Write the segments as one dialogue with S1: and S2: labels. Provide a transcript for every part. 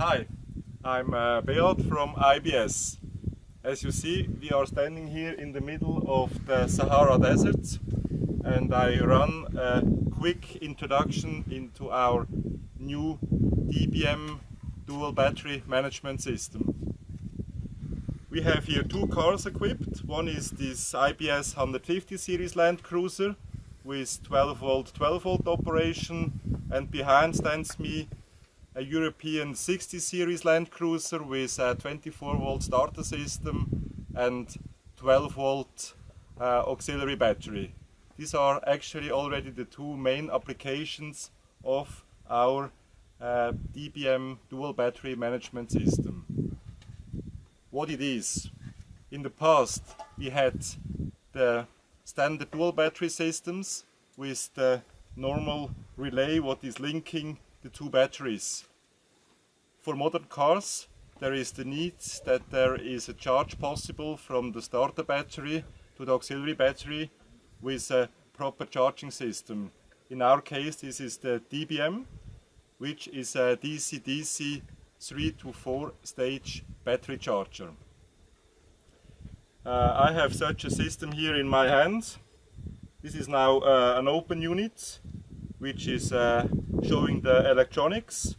S1: Hi, I'm Beat from IBS. As you see, we are standing here in the middle of the Sahara Desert, and I run a quick introduction into our new DBM dual battery management system. We have here two cars equipped. One is this IBS 150 series Land Cruiser with 12 volt operation, and behind stands me a European 60 series Land Cruiser with a 24 volt starter system and 12 volt auxiliary battery. These are actually already the two main applications of our DBM dual battery management system. What it is: in the past we had the standard dual battery systems with the normal relay what is linking the two batteries. For modern cars there is the need that there is a charge possible from the starter battery to the auxiliary battery with a proper charging system. In our case this is the DBM, which is a DC-DC 3 to 4 stage battery charger. I have such a system here in my hands. This is now an open unit which is showing the electronics.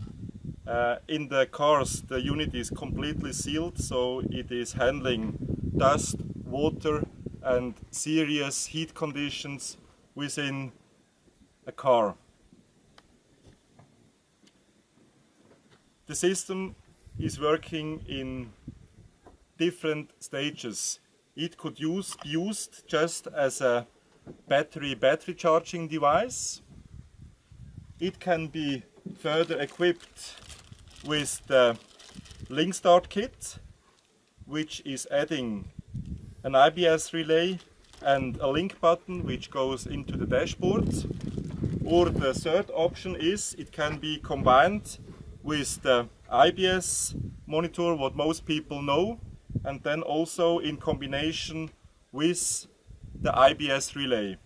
S1: In the cars the unit is completely sealed, so it is handling dust, water and serious heat conditions within a car. The system is working in different stages. It could be used just as a battery charging device. It can be further equipped with the linkstart kit, which is adding an IBS relay and a link button which goes into the dashboard. Or the third option is it can be combined with the IBS monitor, what most people know, and then also in combination with the IBS relay.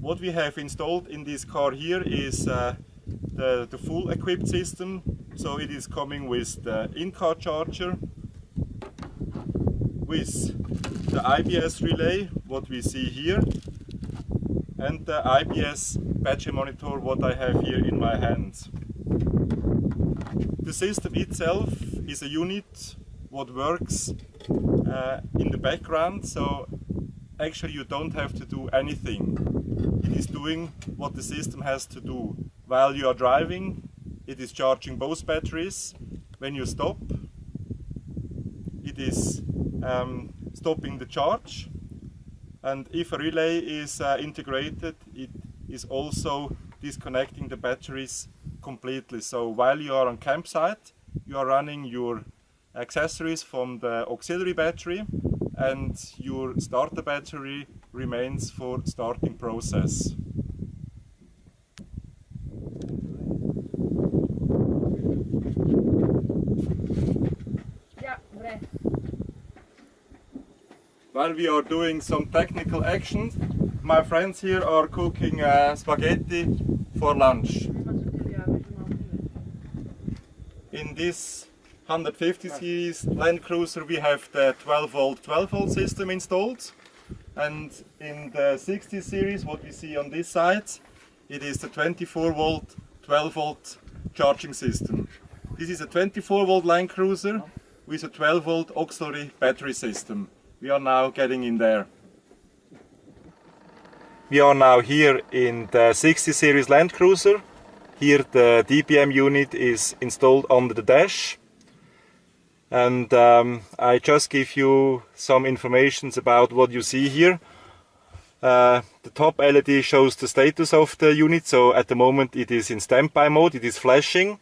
S1: What we have installed in this car here is the full equipped system. So it is coming with the in-car charger, with the IBS relay, what we see here, and the IBS battery monitor, what I have here in my hands. The system itself is a unit what works in the background, so actually you don't have to do anything. It is doing what the system has to do. While you are driving, it is charging both batteries. When you stop, it is stopping the charge. And if a relay is integrated, it is also disconnecting the batteries completely. So while you are on campsite, you are running your accessories from the auxiliary battery, and your starter battery remains for starting process. While we are doing some technical actions, my friends here are cooking spaghetti for lunch. In this 150 series Land Cruiser we have the 12 volt system installed, and in the 60 series what we see on this side, it is the 24 volt 12 volt charging system. This is a 24 volt Land Cruiser with a 12 volt auxiliary battery system. We are now getting in there. We are now here in the 60 series Land Cruiser. Here the DBM unit is installed under the dash. And I just give you some information about what you see here. The top LED shows the status of the unit, so at the moment it is in standby mode, it is flashing.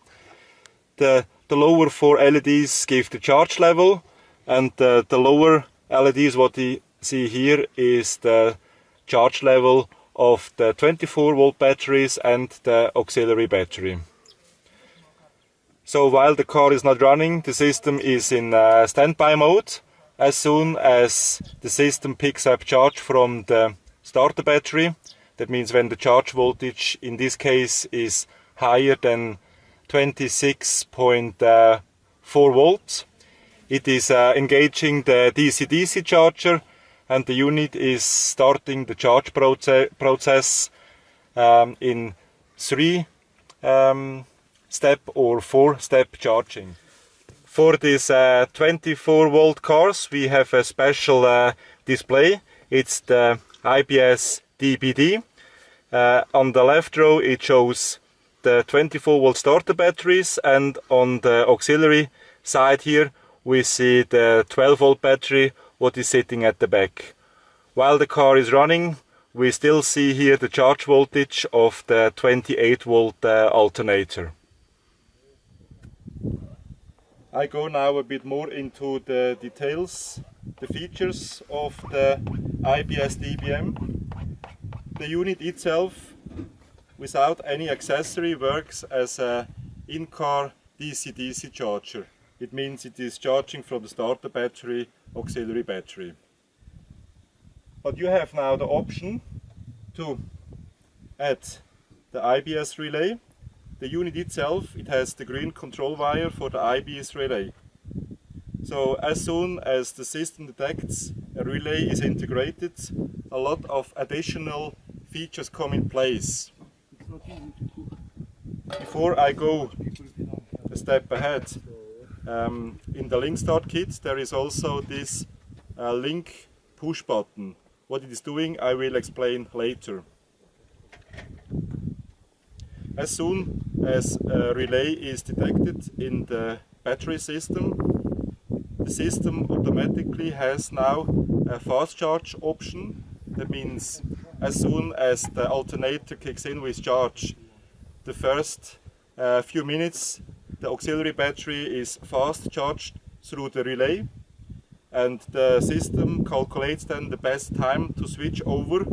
S1: The lower four LEDs give the charge level, and the lower LEDs what you see here is the charge level of the 24 volt batteries and the auxiliary battery. So while the car is not running, the system is in standby mode. As soon as the system picks up charge from the starter battery, that means when the charge voltage in this case is higher than 26.4 volts. It is engaging the DC-DC charger, and the unit is starting the charge process in 3-step or 4-step charging. For these 24 volt cars we have a special display. It's the IBS DBM. On the left row it shows the 24 volt starter batteries, and on the auxiliary side here we see the 12 volt battery what is sitting at the back. While the car is running, we still see here the charge voltage of the 28 volt alternator. I go now a bit more into the details, the features of the IBS DBM. The unit itself, without any accessory, works as an in-car DC-DC charger. It means it is charging from the starter battery, auxiliary battery. But you have now the option to add the IBS relay. The unit itself, it has the green control wire for the IBS relay. So as soon as the system detects a relay is integrated, a lot of additional features come in place. Before I go a step ahead, in the linkstart kit there is also this link push button. What it is doing I will explain later. As soon as a relay is detected in the battery system, the system automatically has now a fast charge option. That means as soon as the alternator kicks in with charge, the first few minutes the auxiliary battery is fast charged through the relay, and the system calculates then the best time to switch over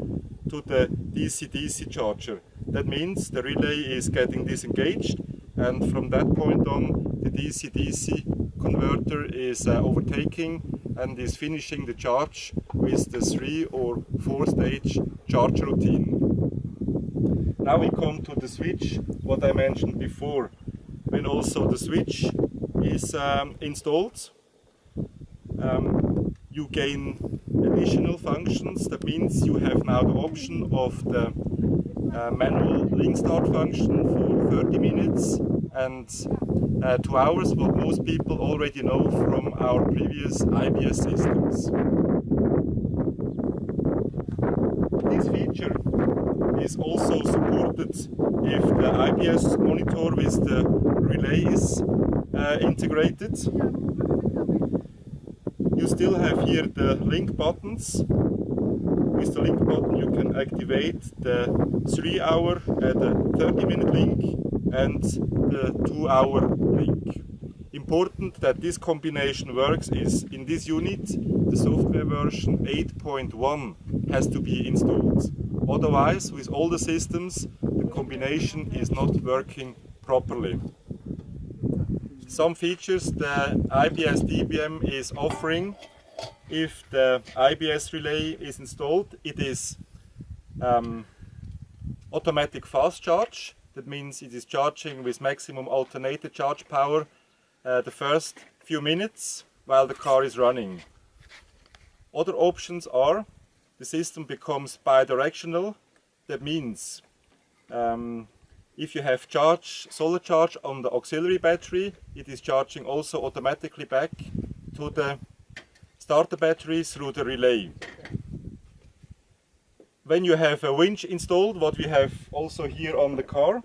S1: to the DC-DC charger. That means the relay is getting disengaged, and from that point on the DC-DC converter is overtaking and is finishing the charge with the 3 or 4 stage charge routine. Now we come to the switch, what I mentioned before. When also the switch is installed, you gain additional functions. That means you have now the option of the manual link start function for 30 minutes and 2 hours, what most people already know from our previous IBS systems. This feature is also supported if the IBS monitor with the relay is integrated. You still have here the link buttons. With the link button you can activate the 3-hour and the 30-minute link and the 2-hour link. Important that this combination works is in this unit the software version 8.1 has to be installed. Otherwise, with all the systems, the combination is not working properly. Some features the IBS DBM is offering. If the IBS relay is installed, it is automatic fast charge. That means it is charging with maximum alternator charge power the first few minutes while the car is running. Other options are the system becomes bidirectional. That means if you have solid charge on the auxiliary battery, it is charging also automatically back to the starter battery through the relay. When you have a winch installed, what we have also here on the car,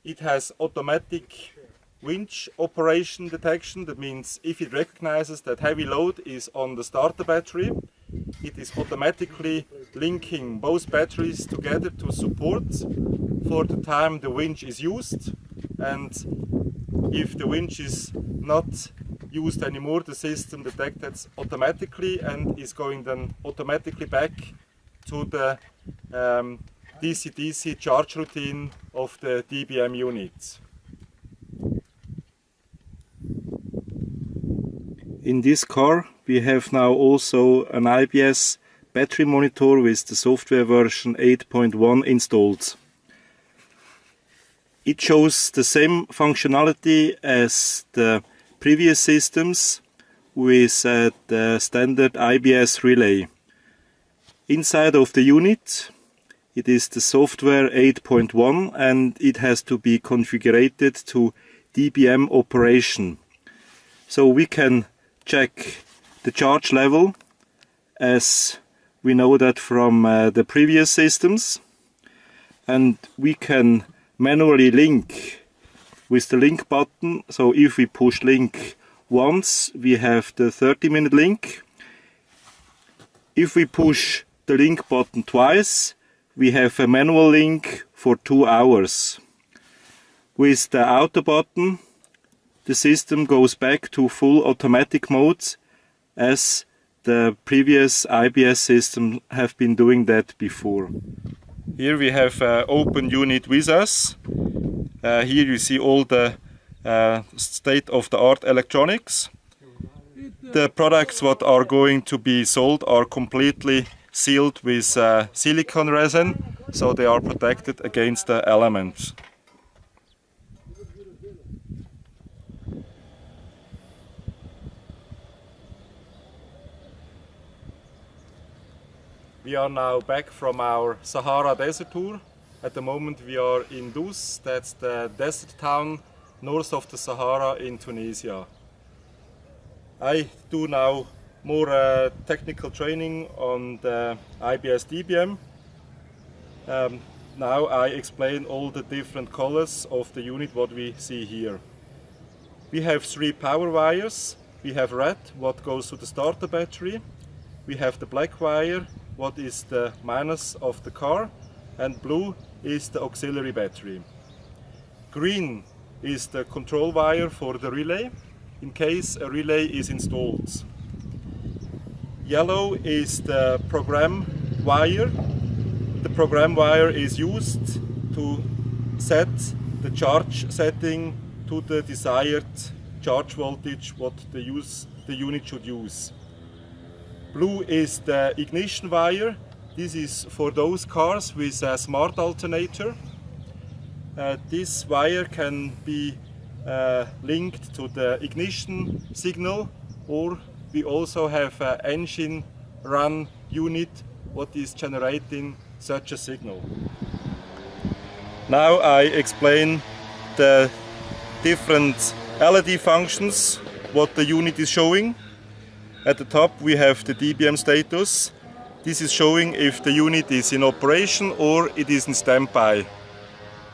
S1: it has automatic winch operation detection. That means if it recognizes that heavy load is on the starter battery, it is automatically linking both batteries together to support for the time the winch is used, and if the winch is not used anymore, the system detects that automatically and is going then automatically back to the DC-DC charge routine of the DBM unit. In this car we have now also an IBS battery monitor with the software version 8.1 installed. It shows the same functionality as the previous systems with the standard IBS relay. Inside of the unit it is the software 8.1 and it has to be configured to DBM operation. So we can check the charge level as we know that from the previous systems, and we can manually link with the link button. So if we push link once, we have the 30-minute link. If we push the link button twice, we have a manual link for 2 hours. With the auto button, the system goes back to full automatic mode as the previous IBS system have been doing that before. Here we have an open unit with us. Here you see all the state-of-the-art electronics. The products what are going to be sold are completely sealed with silicone resin, so they are protected against the elements. We are now back from our Sahara Desert tour. At the moment we are in Dus, that's the desert town north of the Sahara in Tunisia. I do now more technical training on the IBS DBM. Now I explain all the different colors of the unit what we see here. We have 3 power wires. We have red, what goes to the starter battery. We have the black wire, what is the minus of the car, and blue is the auxiliary battery. Green is the control wire for the relay, in case a relay is installed. Yellow is the program wire. The program wire is used to set the charge setting to the desired charge voltage what the unit should use. Blue is the ignition wire. This is for those cars with a smart alternator. This wire can be linked to the ignition signal, or we also have an engine run unit what is generating such a signal. Now I explain the different LED functions what the unit is showing. At the top we have the DBM status. This is showing if the unit is in operation or it is in standby.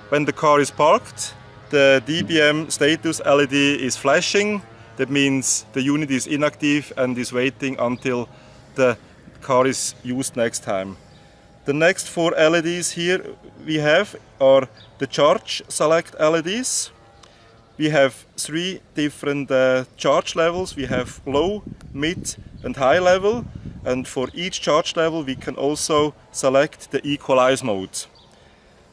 S1: When the car is parked, the DBM status LED is flashing. That means the unit is inactive and is waiting until the car is used next time. The next 4 LEDs here we have are the charge select LEDs. We have 3 different charge levels. We have low, mid and high level, and for each charge level we can also select the equalize mode.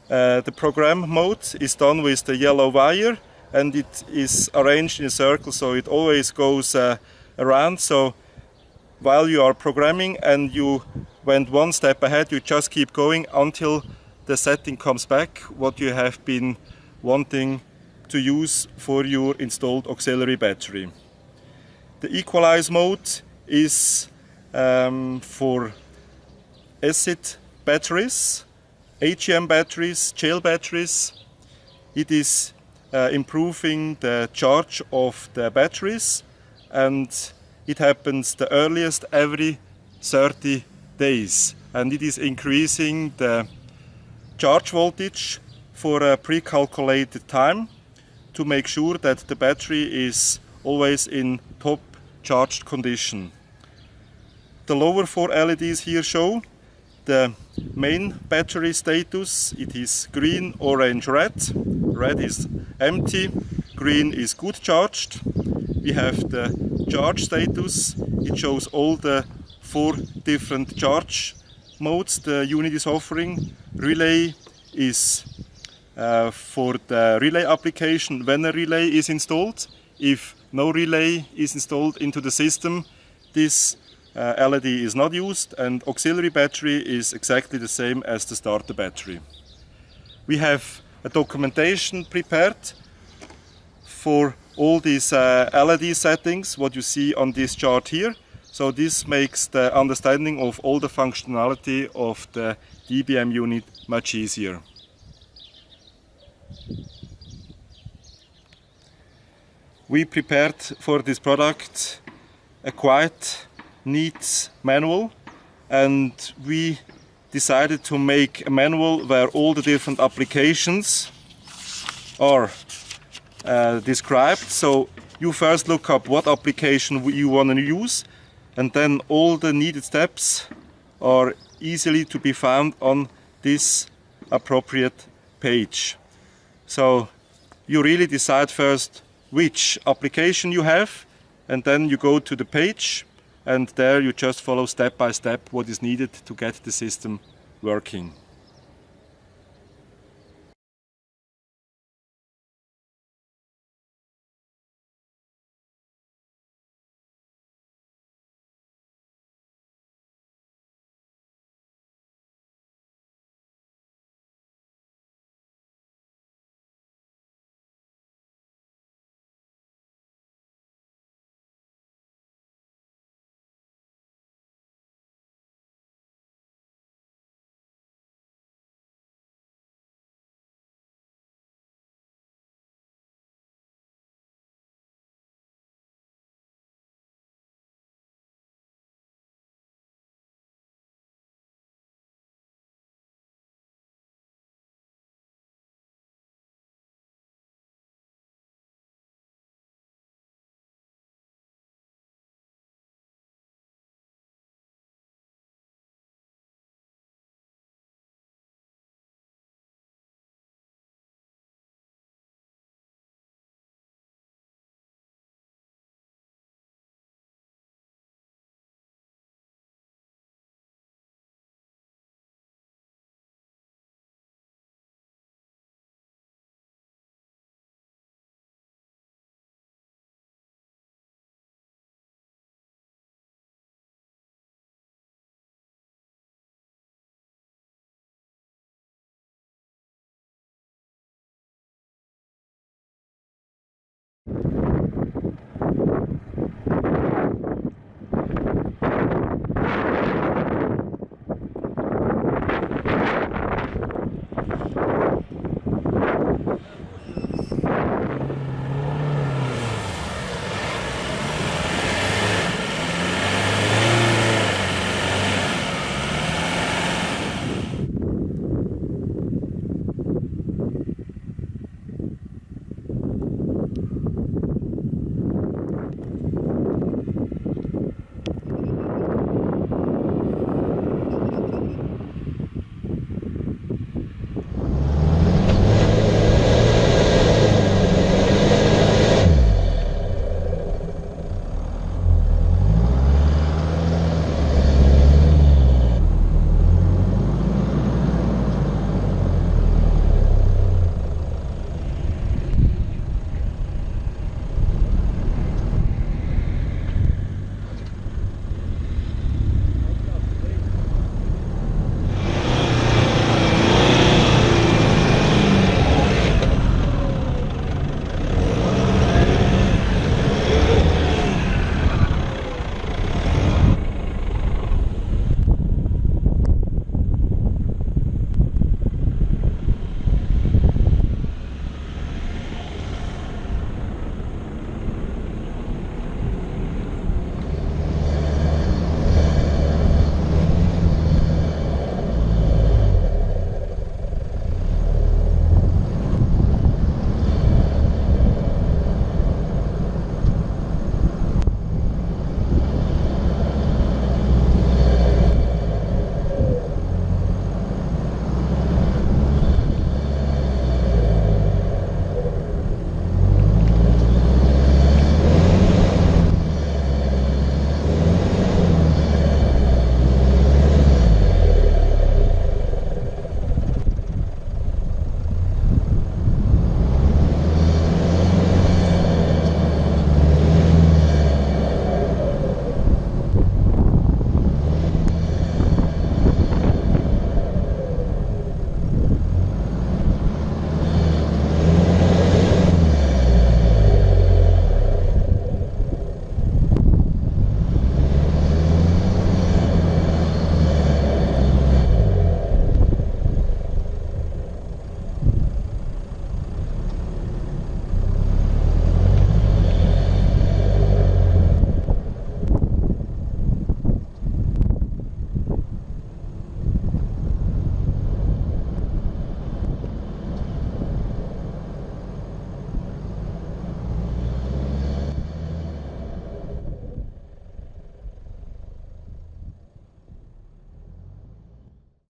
S1: The program mode is done with the yellow wire and it is arranged in a circle, so it always goes around. So while you are programming and you went 1 step ahead, you just keep going until the setting comes back what you have been wanting to use for your installed auxiliary battery. The equalize mode is for acid batteries, HEM batteries, gel batteries. It is improving the charge of the batteries, and it happens the earliest every 30 days, and it is increasing the charge voltage for a pre-calculated time to make sure that the battery is always in top charged condition. The lower 4 LEDs here show the main battery status. It is green, orange, red. Red is empty, green is good charged. We have the charge status. It shows all the 4 different charge modes the unit is offering. Relay is for the relay application when a relay is installed. If no relay is installed into the system, this LED is not used, and auxiliary battery is exactly the same as the starter battery. We have a documentation prepared for all these LED settings, what you see on this chart here. So this makes the understanding of all the functionality of the DBM unit much easier. We prepared for this product a quite neat manual, and we decided to make a manual where all the different applications are described. So you first look up what application you want to use, and then all the needed steps are easily to be found on this appropriate page. So you really decide first which application you have, and then you go to the page, and there you just follow step by step what is needed to get the system working.